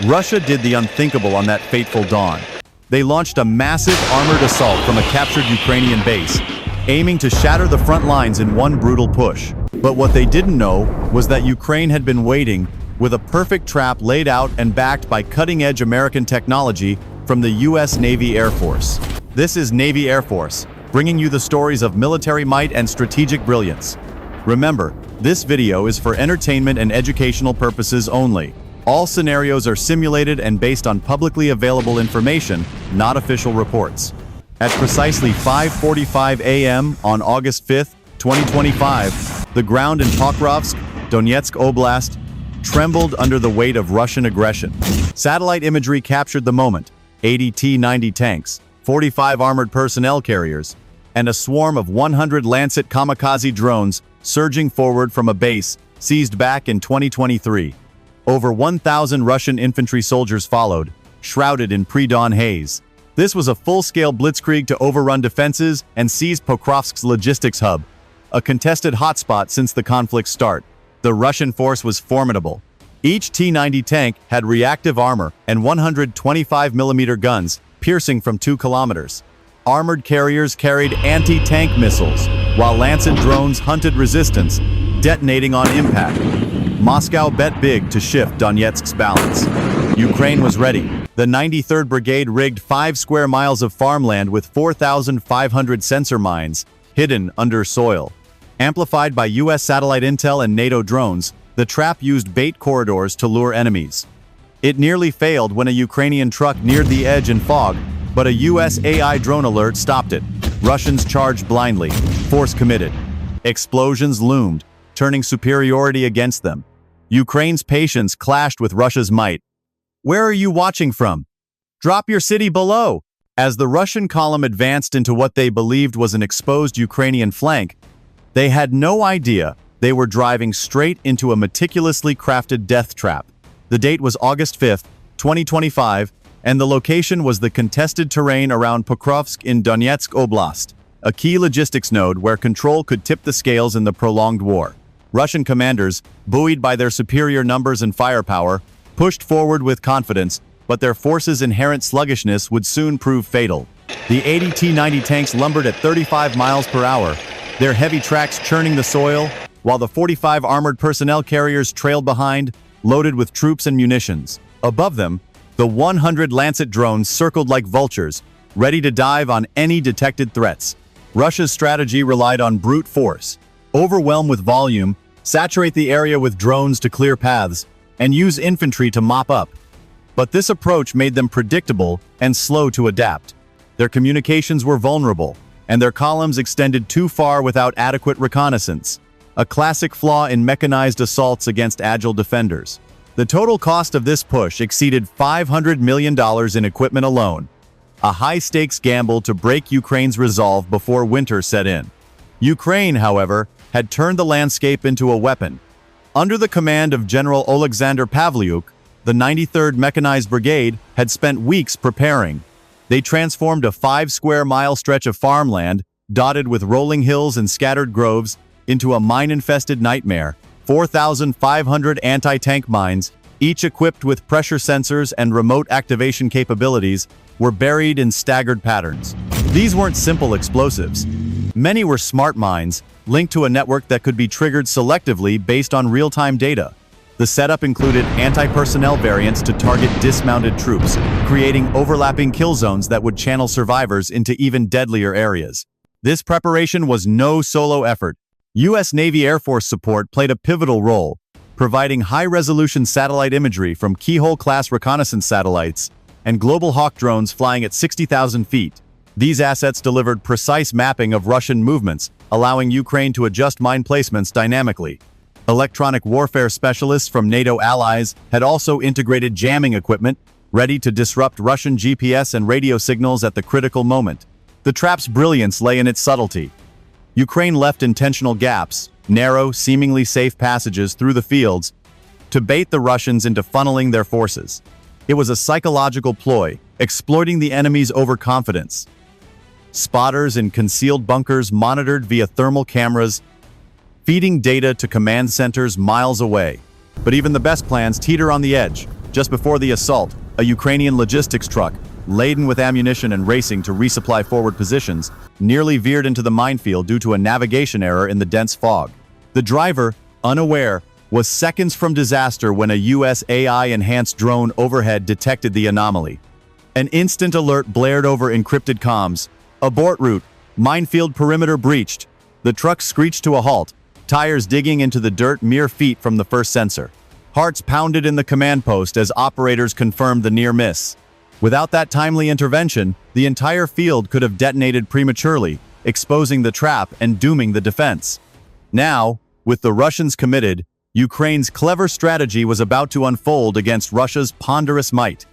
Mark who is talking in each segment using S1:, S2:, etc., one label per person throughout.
S1: Russia did the unthinkable on that fateful dawn. They launched a massive armored assault from a captured Ukrainian base, aiming to shatter the front lines in one brutal push. But what they didn't know was that Ukraine had been waiting, with a perfect trap laid out and backed by cutting-edge American technology from the U.S. Navy Air Force. This is Navy Air Force, bringing you the stories of military might and strategic brilliance. Remember, this video is for entertainment and educational purposes only. All scenarios are simulated and based on publicly available information, not official reports. At precisely 5:45 a.m. on August 5, 2025, the ground in Pokrovsk, Donetsk Oblast, trembled under the weight of Russian aggression. Satellite imagery captured the moment: 80 T-90 tanks, 45 armored personnel carriers, and a swarm of 100 Lancet kamikaze drones surging forward from a base seized back in 2023. Over 1,000 Russian infantry soldiers followed, shrouded in pre-dawn haze. This was a full-scale blitzkrieg to overrun defenses and seize Pokrovsk's logistics hub, a contested hotspot since the conflict's start. The Russian force was formidable. Each T-90 tank had reactive armor and 125mm guns, piercing from 2 kilometers. Armored carriers carried anti-tank missiles, while Lancet drones hunted resistance, detonating on impact. Moscow bet big to shift Donetsk's balance. Ukraine was ready. The 93rd Brigade rigged 5 square miles of farmland with 4,500 sensor mines hidden under soil. Amplified by U.S. satellite intel and NATO drones, the trap used bait corridors to lure enemies. It nearly failed when a Ukrainian truck neared the edge in fog, but a U.S. AI drone alert stopped it. Russians charged blindly, force committed. Explosions loomed, turning superiority against them. Ukraine's patience clashed with Russia's might. Where are you watching from? Drop your city below! As the Russian column advanced into what they believed was an exposed Ukrainian flank, they had no idea they were driving straight into a meticulously crafted death trap. The date was August 5, 2025, and the location was the contested terrain around Pokrovsk in Donetsk Oblast, a key logistics node where control could tip the scales in the prolonged war. Russian commanders, buoyed by their superior numbers and firepower, pushed forward with confidence, but their forces' inherent sluggishness would soon prove fatal. The 80 T-90 tanks lumbered at 35 miles per hour, their heavy tracks churning the soil, while the 45 armored personnel carriers trailed behind, loaded with troops and munitions. Above them, the 100 Lancet drones circled like vultures, ready to dive on any detected threats. Russia's strategy relied on brute force: overwhelm with volume, saturate the area with drones to clear paths, and use infantry to mop up. But this approach made them predictable and slow to adapt. Their communications were vulnerable, and their columns extended too far without adequate reconnaissance, a classic flaw in mechanized assaults against agile defenders. The total cost of this push exceeded $500 million in equipment alone, a high-stakes gamble to break Ukraine's resolve before winter set in. Ukraine, however, had turned the landscape into a weapon. Under the command of General Alexander Pavliuk, the 93rd Mechanized Brigade had spent weeks preparing. They transformed a 5-square-mile stretch of farmland, dotted with rolling hills and scattered groves, into a mine-infested nightmare. 4,500 anti-tank mines, each equipped with pressure sensors and remote activation capabilities, were buried in staggered patterns. These weren't simple explosives. Many were smart mines, linked to a network that could be triggered selectively based on real-time data. The setup included anti-personnel variants to target dismounted troops, creating overlapping kill zones that would channel survivors into even deadlier areas. This preparation was no solo effort. U.S. Navy Air Force support played a pivotal role, providing high-resolution satellite imagery from Keyhole-class reconnaissance satellites and Global Hawk drones flying at 60,000 feet. These assets delivered precise mapping of Russian movements, allowing Ukraine to adjust mine placements dynamically. Electronic warfare specialists from NATO allies had also integrated jamming equipment, ready to disrupt Russian GPS and radio signals at the critical moment. The trap's brilliance lay in its subtlety. Ukraine left intentional gaps, narrow, seemingly safe passages through the fields, to bait the Russians into funneling their forces. It was a psychological ploy, exploiting the enemy's overconfidence. Spotters in concealed bunkers monitored via thermal cameras, feeding data to command centers miles away. But even the best plans teeter on the edge. Just before the assault, a Ukrainian logistics truck, laden with ammunition and racing to resupply forward positions, nearly veered into the minefield due to a navigation error in the dense fog. The driver, unaware, was seconds from disaster when a US AI-enhanced drone overhead detected the anomaly. An instant alert blared over encrypted comms. Abort route, minefield perimeter breached. The truck screeched to a halt, tires digging into the dirt mere feet from the first sensor. Hearts pounded in the command post as operators confirmed the near miss. Without that timely intervention, the entire field could have detonated prematurely, exposing the trap and dooming the defense. Now, with the Russians committed, Ukraine's clever strategy was about to unfold against Russia's ponderous might.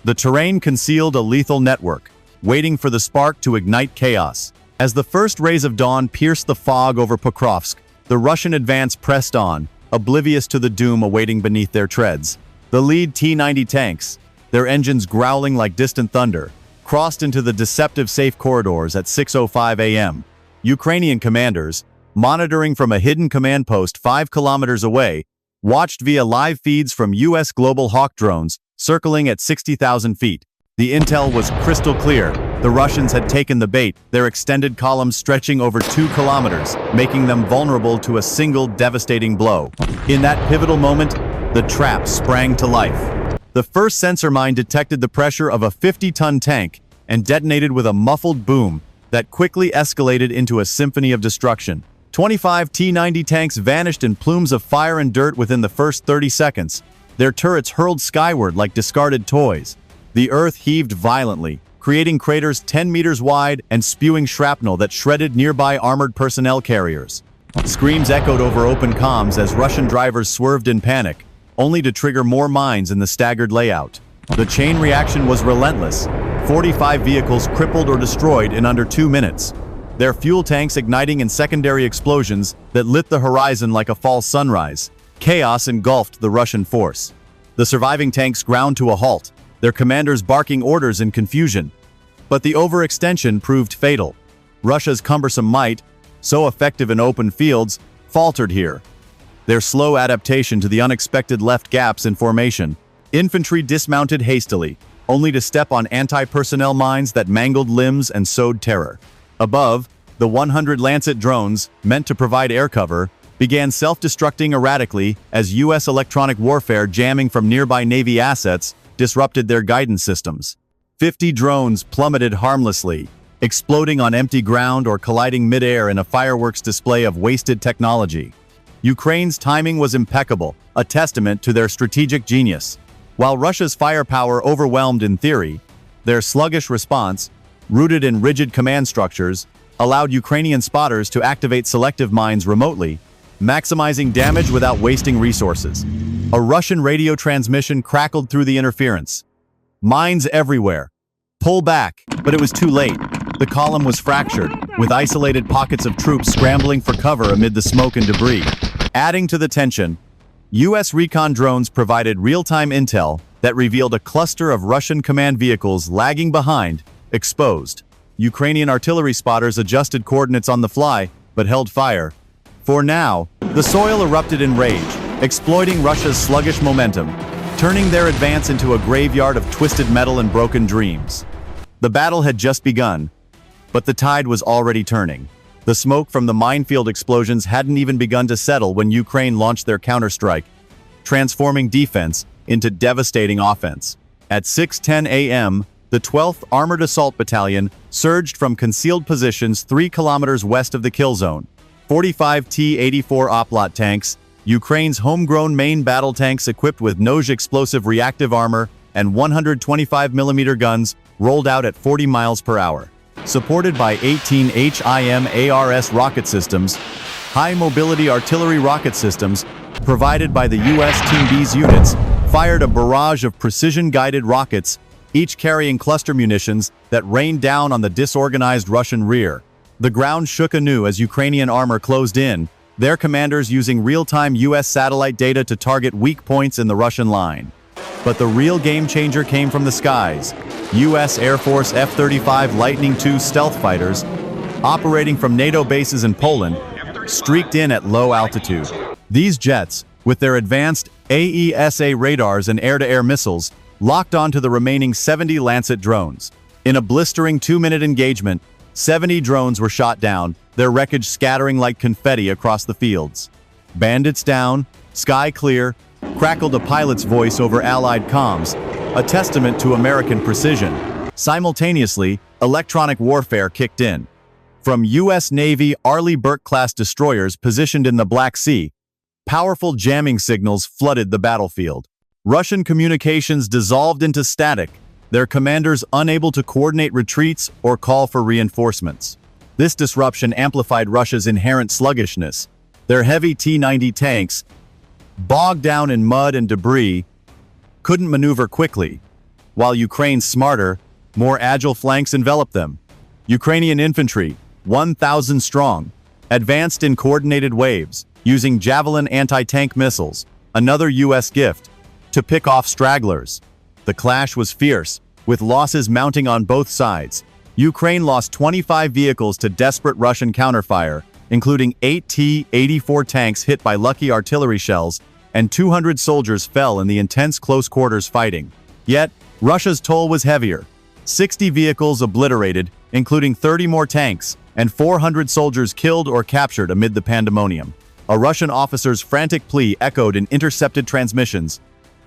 S1: The terrain concealed a lethal network, waiting for the spark to ignite chaos. As the first rays of dawn pierced the fog over Pokrovsk, the Russian advance pressed on, oblivious to the doom awaiting beneath their treads. The lead T-90 tanks, their engines growling like distant thunder, crossed into the deceptive safe corridors at 6:05 a.m. Ukrainian commanders, monitoring from a hidden command post 5 kilometers away, watched via live feeds from US Global Hawk drones circling at 60,000 feet. The intel was crystal clear. The Russians had taken the bait, their extended columns stretching over 2 kilometers, making them vulnerable to a single devastating blow. In that pivotal moment, the trap sprang to life. The first sensor mine detected the pressure of a 50-ton tank and detonated with a muffled boom that quickly escalated into a symphony of destruction. 25 T-90 tanks vanished in plumes of fire and dirt within the first 30 seconds, their turrets hurled skyward like discarded toys. The earth heaved violently, creating craters 10 meters wide and spewing shrapnel that shredded nearby armored personnel carriers. Screams echoed over open comms as Russian drivers swerved in panic, only to trigger more mines in the staggered layout. The chain reaction was relentless. 45 vehicles crippled or destroyed in under 2 minutes, their fuel tanks igniting in secondary explosions that lit the horizon like a fall sunrise. Chaos engulfed the Russian force. The surviving tanks ground to a halt, their commanders barking orders in confusion. But the overextension proved fatal. Russia's cumbersome might, so effective in open fields, faltered here. Their slow adaptation to the unexpected left gaps in formation. Infantry dismounted hastily, only to step on anti-personnel mines that mangled limbs and sowed terror. Above, the 100 Lancet drones, meant to provide air cover, began self-destructing erratically as US electronic warfare jamming from nearby Navy assets disrupted their guidance systems. 50 drones plummeted harmlessly, exploding on empty ground or colliding mid-air in a fireworks display of wasted technology. Ukraine's timing was impeccable, a testament to their strategic genius. While Russia's firepower overwhelmed in theory, their sluggish response, rooted in rigid command structures, allowed Ukrainian spotters to activate selective mines remotely, maximizing damage without wasting resources. A Russian radio transmission crackled through the interference. Mines everywhere. Pull back, but it was too late. The column was fractured, with isolated pockets of troops scrambling for cover amid the smoke and debris. Adding to the tension, US recon drones provided real-time intel that revealed a cluster of Russian command vehicles lagging behind, exposed. Ukrainian artillery spotters adjusted coordinates on the fly, but held fire. For now, the soil erupted in rage, exploiting Russia's sluggish momentum, turning their advance into a graveyard of twisted metal and broken dreams. The battle had just begun, but the tide was already turning. The smoke from the minefield explosions hadn't even begun to settle when Ukraine launched their counterstrike, transforming defense into devastating offense. At 6:10 a.m., the 12th Armored Assault Battalion surged from concealed positions 3 kilometers west of the kill zone. 45 T-84 Oplot tanks, Ukraine's homegrown main battle tanks equipped with Noj explosive reactive armor and 125mm guns, rolled out at 40 miles per hour. Supported by 18 HIMARS rocket systems, high-mobility artillery rocket systems, provided by the U.S. Team B's units, fired a barrage of precision-guided rockets, each carrying cluster munitions that rained down on the disorganized Russian rear. The ground shook anew as Ukrainian armor closed in, their commanders using real-time US satellite data to target weak points in the Russian line. But the real game-changer came from the skies. US Air Force F-35 Lightning II stealth fighters, operating from NATO bases in Poland, streaked in at low altitude. These jets, with their advanced AESA radars and air-to-air missiles locked onto the remaining 70 Lancet drones. In a blistering 2-minute engagement, 70 drones were shot down, their wreckage scattering like confetti across the fields. "Bandits down, sky clear," crackled a pilot's voice over Allied comms, a testament to American precision. Simultaneously, electronic warfare kicked in. From U.S. Navy Arleigh Burke-class destroyers positioned in the Black Sea, powerful jamming signals flooded the battlefield. Russian communications dissolved into static, their commanders unable to coordinate retreats or call for reinforcements. This disruption amplified Russia's inherent sluggishness. Their heavy T-90 tanks, bogged down in mud and debris, couldn't maneuver quickly, while Ukraine's smarter, more agile flanks enveloped them. Ukrainian infantry, 1,000 strong, advanced in coordinated waves, using Javelin anti-tank missiles, another U.S. gift, to pick off stragglers. The clash was fierce, with losses mounting on both sides. Ukraine lost 25 vehicles to desperate Russian counterfire, including 8 T-84 tanks hit by lucky artillery shells, and 200 soldiers fell in the intense close-quarters fighting. Yet, Russia's toll was heavier. 60 vehicles obliterated, including 30 more tanks, and 400 soldiers killed or captured amid the pandemonium. A Russian officer's frantic plea echoed in intercepted transmissions.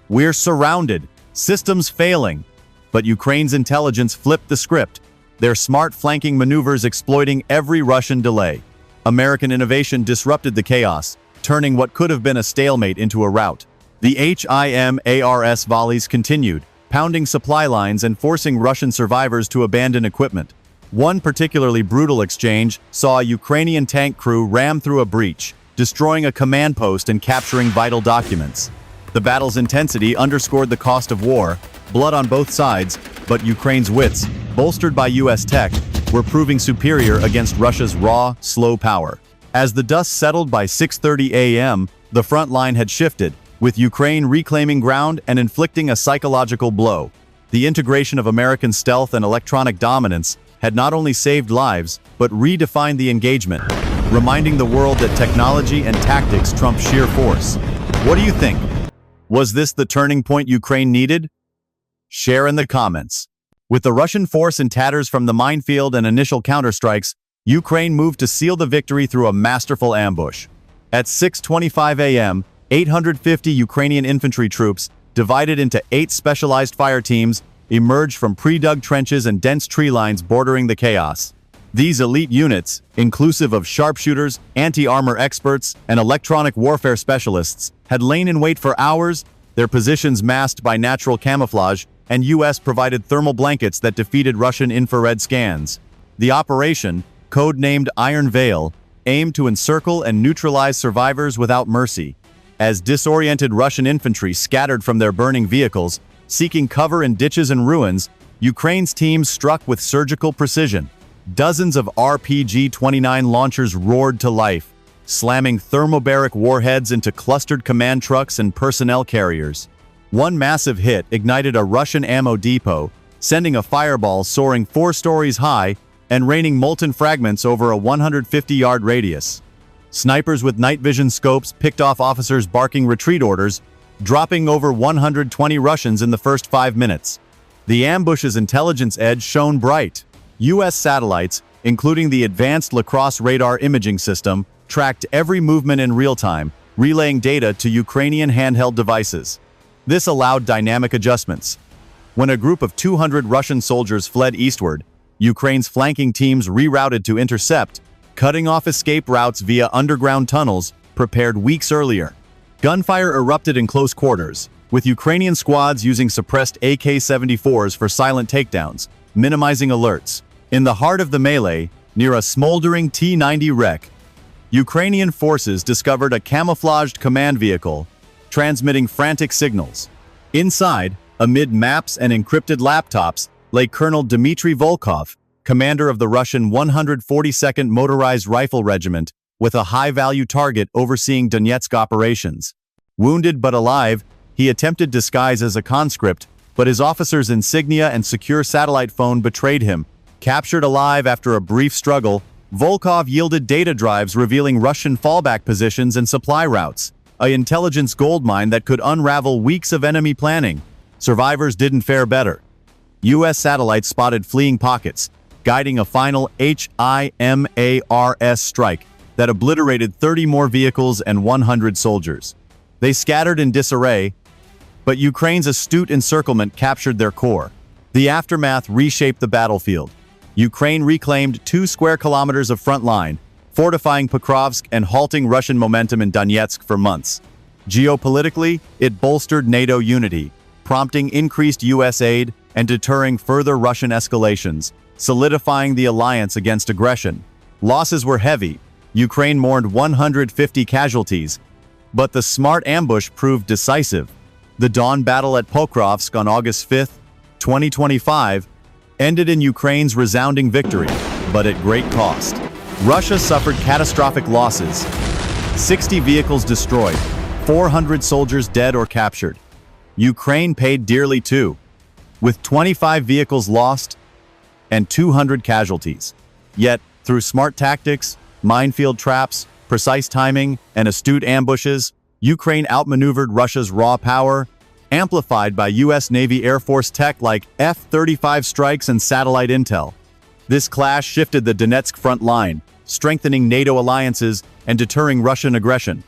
S1: "We're surrounded, systems failing." But Ukraine's intelligence flipped the script, their smart flanking maneuvers exploiting every Russian delay. American innovation disrupted the chaos, turning what could have been a stalemate into a rout. The HIMARS volleys continued, pounding supply lines and forcing Russian survivors to abandon equipment. One particularly brutal exchange saw a Ukrainian tank crew ram through a breach, destroying a command post and capturing vital documents. The battle's intensity underscored the cost of war, blood on both sides, but Ukraine's wits, bolstered by US tech, were proving superior against Russia's raw, slow power. As the dust settled by 6:30 a.m., the front line had shifted, with Ukraine reclaiming ground and inflicting a psychological blow. The integration of American stealth and electronic dominance had not only saved lives, but redefined the engagement, reminding the world that technology and tactics trump sheer force. What do you think? Was this the turning point Ukraine needed? Share in the comments. With the Russian force in tatters from the minefield and initial counterstrikes, Ukraine moved to seal the victory through a masterful ambush. At 6:25 a.m., 850 Ukrainian infantry troops, divided into 8 specialized fire teams, emerged from pre-dug trenches and dense tree lines bordering the chaos. These elite units, inclusive of sharpshooters, anti-armor experts, and electronic warfare specialists, had lain in wait for hours, their positions masked by natural camouflage, and US-provided thermal blankets that defeated Russian infrared scans. The operation, code-named Iron Veil, aimed to encircle and neutralize survivors without mercy. As disoriented Russian infantry scattered from their burning vehicles, seeking cover in ditches and ruins, Ukraine's team struck with surgical precision. Dozens of RPG-29 launchers roared to life, slamming thermobaric warheads into clustered command trucks and personnel carriers. One massive hit ignited a Russian ammo depot, sending a fireball soaring 4 stories high and raining molten fragments over a 150-yard radius. Snipers with night vision scopes picked off officers barking retreat orders, dropping over 120 Russians in the first 5 minutes. The ambush's intelligence edge shone bright. U.S. satellites, including the advanced Lacrosse radar imaging system, tracked every movement in real time, relaying data to Ukrainian handheld devices. This allowed dynamic adjustments. When a group of 200 Russian soldiers fled eastward, Ukraine's flanking teams rerouted to intercept, cutting off escape routes via underground tunnels prepared weeks earlier. Gunfire erupted in close quarters, with Ukrainian squads using suppressed AK-74s for silent takedowns, minimizing alerts. In the heart of the melee, near a smoldering T-90 wreck, Ukrainian forces discovered a camouflaged command vehicle, transmitting frantic signals. Inside, amid maps and encrypted laptops, lay Colonel Dmitry Volkov, commander of the Russian 142nd Motorized Rifle Regiment, with a high-value target overseeing Donetsk operations. Wounded but alive, he attempted disguise as a conscript, but his officer's insignia and secure satellite phone betrayed him. Captured alive after a brief struggle, Volkov yielded data drives revealing Russian fallback positions and supply routes. an intelligence goldmine that could unravel weeks of enemy planning. Survivors didn't fare better. U.S. satellites spotted fleeing pockets, guiding a final HIMARS strike that obliterated 30 more vehicles and 100 soldiers. They scattered in disarray, but Ukraine's astute encirclement captured their core. The aftermath reshaped the battlefield. Ukraine reclaimed 2 square kilometers of front line, fortifying Pokrovsk and halting Russian momentum in Donetsk for months. Geopolitically, it bolstered NATO unity, prompting increased U.S. aid and deterring further Russian escalations, solidifying the alliance against aggression. Losses were heavy. Ukraine mourned 150 casualties, but the smart ambush proved decisive. The dawn battle at Pokrovsk on August 5, 2025, ended in Ukraine's resounding victory, but at great cost. Russia suffered catastrophic losses: 60 vehicles destroyed, 400 soldiers dead or captured. Ukraine paid dearly too, with 25 vehicles lost and 200 casualties. Yet, through smart tactics, minefield traps, precise timing, and astute ambushes, Ukraine outmaneuvered Russia's raw power, amplified by U.S. Navy Air Force tech like F-35 strikes and satellite intel. This clash shifted the Donetsk front line, strengthening NATO alliances and deterring Russian aggression.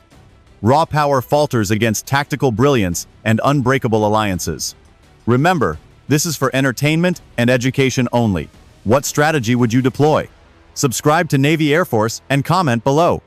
S1: Raw power falters against tactical brilliance and unbreakable alliances. Remember, this is for entertainment and education only. What strategy would you deploy? Subscribe to Navy Air Force and comment below.